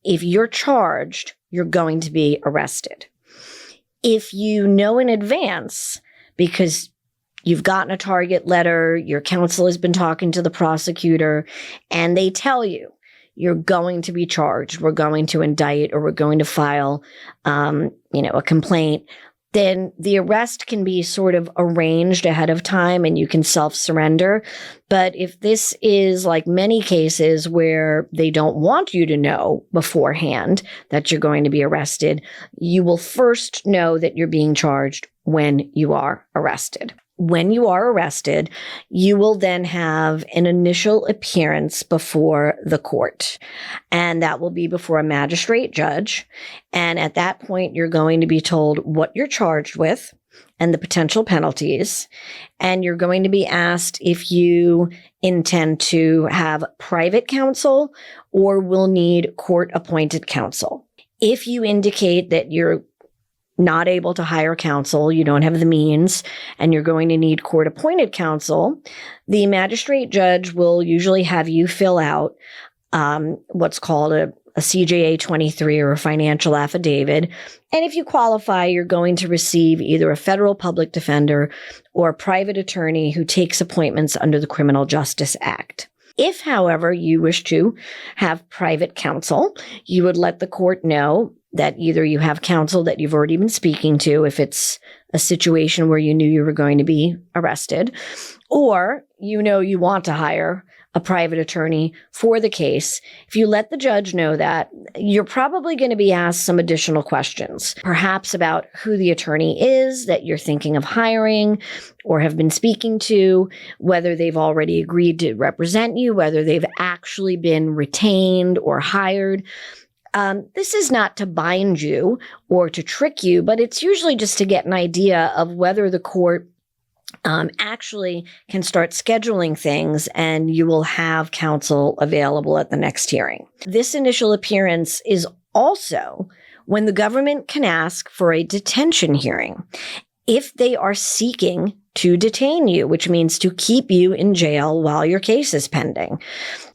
if you're charged, you're going to be arrested. If you know in advance, because you've gotten a target letter, your counsel has been talking to the prosecutor, and they tell you you're going to be charged, we're going to indict, or we're going to file, a complaint, then the arrest can be sort of arranged ahead of time and you can self-surrender. But if this is like many cases where they don't want you to know beforehand that you're going to be arrested, you will first know that you're being charged when you are arrested. When you are arrested, you will then have an initial appearance before the court, and that will be before a magistrate judge. And at that point, you're going to be told what you're charged with and the potential penalties. And you're going to be asked if you intend to have private counsel or will need court-appointed counsel. If you indicate that you're not able to hire counsel, you don't have the means, and you're going to need court-appointed counsel, the magistrate judge will usually have you fill out what's called a CJA 23 or a financial affidavit. And if you qualify, you're going to receive either a federal public defender or a private attorney who takes appointments under the Criminal Justice Act. If, however, you wish to have private counsel, you would let the court know that either you have counsel that you've already been speaking to if it's a situation where you knew you were going to be arrested, or you want to hire a private attorney for the case. If you let the judge know that, you're probably going to be asked some additional questions, perhaps about who the attorney is that you're thinking of hiring or have been speaking to, whether they've already agreed to represent you, whether they've actually been retained or hired. This is not to bind you or to trick you, but it's usually just to get an idea of whether the court actually can start scheduling things and you will have counsel available at the next hearing. This initial appearance is also when the government can ask for a detention hearing if they are seeking to detain you, which means to keep you in jail while your case is pending.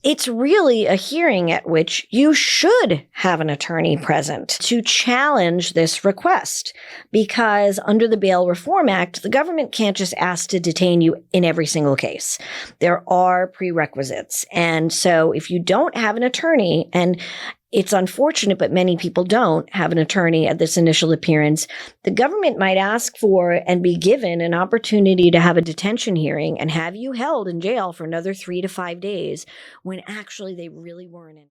It's really a hearing at which you should have an attorney present to challenge this request, because under the Bail Reform Act, the government can't just ask to detain you in every single case. There are prerequisites. And so if you don't have an attorney, and it's unfortunate, but many people don't have an attorney at this initial appearance, the government might ask for and be given an opportunity to have a detention hearing and have you held in jail for another 3 to 5 days when actually they really weren't in.